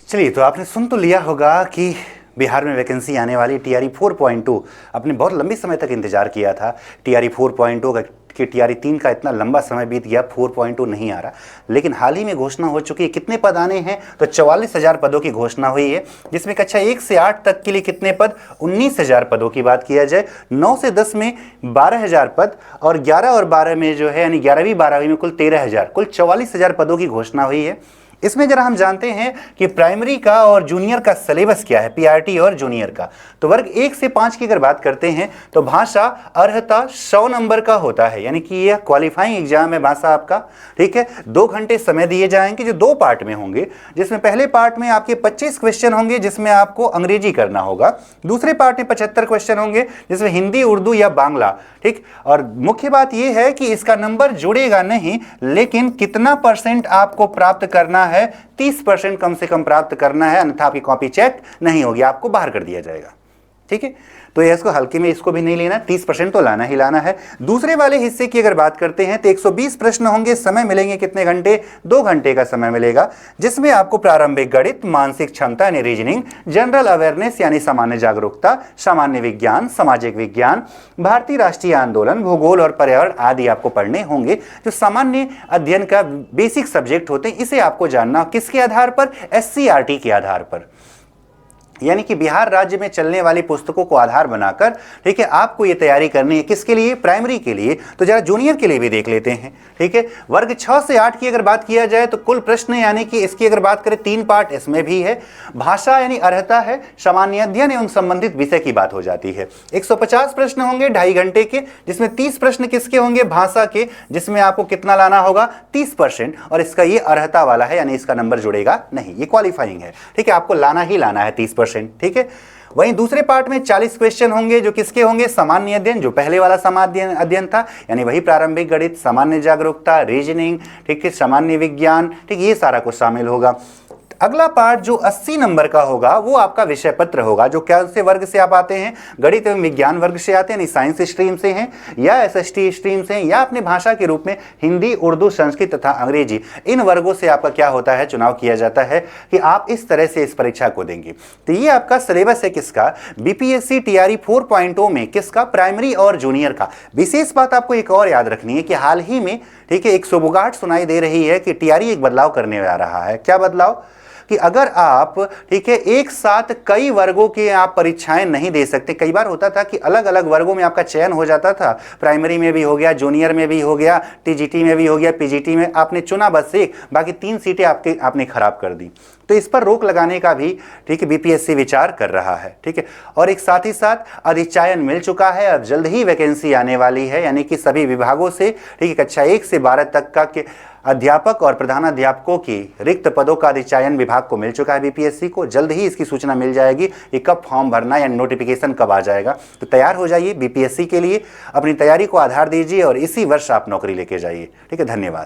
चलिए, तो आपने सुन तो लिया होगा कि बिहार में वैकेंसी आने वाली टीआरई 4.2 आपने बहुत लंबी समय तक इंतजार किया था। टीआरई 4.2 का कि टीआरई 3 का इतना लंबा समय बीत गया, 4.2 नहीं आ रहा, लेकिन हाल ही में घोषणा हो चुकी है। कितने पद आने हैं? तो 44,000 पदों की घोषणा हुई है, जिसमें कक्षा 1 से 8 तक के लिए कितने पद? 19,000 पदों की बात किया जाए। 9 से 10 में 12,000 पद और 11 और 12 में जो है यानी 11वीं 12वीं में कुल 13,000, कुल 44,000 पदों की घोषणा हुई है। इसमें जरा हम जानते हैं कि प्राइमरी का और जूनियर का सिलेबस क्या है, पीआरटी और जूनियर का। तो वर्ग 1 से 5 की अगर बात करते हैं तो भाषा अर्हता 100 नंबर का होता है, यानी कि यह क्वालिफाइंग एग्जाम है भाषा आपका। ठीक है, 2 घंटे समय दिए जाएंगे जो 2 पार्ट में होंगे, जिसमें पहले पार्ट में आपके 25 क्वेश्चन होंगे जिसमें आपको अंग्रेजी करना होगा। दूसरे पार्ट में 75 क्वेश्चन होंगे जिसमें हिंदी, उर्दू या बांग्ला। ठीक, और मुख्य बात यह है कि इसका नंबर जुड़ेगा नहीं, लेकिन कितना परसेंट आपको प्राप्त करना है? 30% कम से कम प्राप्त करना है, अन्यथा आपकी कॉपी चेक नहीं होगी, आपको बाहर कर दिया जाएगा। ठीक है, तो इसको हल्के में इसको भी नहीं लेना, 30% तो लाना ही लाना है। दूसरे वाले हिस्से की अगर बात करते हैं तो 120 प्रश्न होंगे। समय मिलेंगे कितने घंटे? 2 घंटे का समय मिलेगा, जिसमें आपको प्रारंभिक गणित, मानसिक क्षमता यानी रीजनिंग, जनरल अवेयरनेस यानी सामान्य जागरूकता, सामान्य विज्ञान, सामाजिक विज्ञान, भारतीय राष्ट्रीय आंदोलन, भूगोल और पर्यावरण आदि आपको पढ़ने होंगे। जो सामान्य अध्ययन का बेसिक सब्जेक्ट होते हैं, इसे आपको जानना किसके आधार पर? एससीईआरटी के आधार पर, यानी कि बिहार राज्य में चलने वाली पुस्तकों को आधार बनाकर। ठीक है, आपको ये तैयारी करनी है किसके लिए? प्राइमरी के लिए। तो जरा जूनियर के लिए भी देख लेते हैं। ठीक है, वर्ग 6 से 8 की अगर बात किया जाए तो कुल प्रश्न यानी कि इसकी अगर बात करें 3 पार्ट इसमें भी है। भाषा यानी अर्हता है, सामान्य अध्ययन एवं संबंधित विषय की बात हो जाती है। 150 प्रश्न होंगे 2.5 घंटे के, जिसमें 30 प्रश्न किसके होंगे? भाषा के, जिसमें आपको कितना लाना होगा? 30%। और इसका ये अर्हता वाला है, यानी इसका नंबर जुड़ेगा नहीं, ये क्वालिफाइंग है। ठीक है, आपको लाना ही लाना है 30%। ठीक है, वहीं दूसरे पार्ट में 40 क्वेश्चन होंगे जो किसके होंगे? सामान्य अध्ययन, जो पहले वाला सामान्य अध्ययन था, यानी वही प्रारंभिक गणित, सामान्य जागरूकता, रीजनिंग, ठीक है, सामान्य विज्ञान, ठीक, ये सारा कुछ शामिल होगा। अगला पार्ट जो 80 नंबर का होगा वो आपका विषय पत्र होगा। जो क्या से वर्ग से आप आते हैं? गणित एवं विज्ञान वर्ग से आते हैं, यानी साइंस स्ट्रीम से हैं या एसएसटी स्ट्रीम से हैं, या अपनी भाषा के रूप में हिंदी, उर्दू, संस्कृत तथा अंग्रेजी, इन वर्गों से आपका क्या होता है? चुनाव किया जाता है कि आप इस तरह से इस परीक्षा को देंगे। तो ये आपका सिलेबस है किसका? बीपीएससी टीआरई 4.0 में किसका? प्राइमरी और जूनियर का। विशेष बात आपको एक और याद रखनी है कि हाल ही में, ठीक है, एक सुबुगाहट सुनाई दे रही है कि टीआरई एक बदलाव करने जा रहा है। क्या बदलाव? कि अगर आप, ठीक है, एक साथ कई वर्गों की आप परीक्षाएं नहीं दे सकते। कई बार होता था कि अलग अलग वर्गों में आपका चयन हो जाता था, प्राइमरी में भी हो गया, जूनियर में भी हो गया, टीजीटी में भी हो गया, पीजीटी में आपने चुना बस एक, बाकी 3 सीटें आपने खराब कर दी। तो इस पर रोक लगाने का भी, ठीक है, बीपीएससी विचार कर रहा है। ठीक है, और एक साथ ही साथ अधिचयन मिल चुका है, अब जल्द ही वैकेंसी आने वाली है, यानी कि सभी विभागों से, ठीक है, कक्षा 1 से 12 तक का के अध्यापक और प्रधानाध्यापकों की रिक्त पदों का अधिचयन विभाग को मिल चुका है बीपीएससी को। जल्द ही इसकी सूचना मिल जाएगी कि कब फॉर्म भरना या नोटिफिकेशन कब आ जाएगा। तो तैयार हो जाइए बीपीएससी के लिए, अपनी तैयारी को आधार दीजिए और इसी वर्ष आप नौकरी लेके जाइए। ठीक है, धन्यवाद।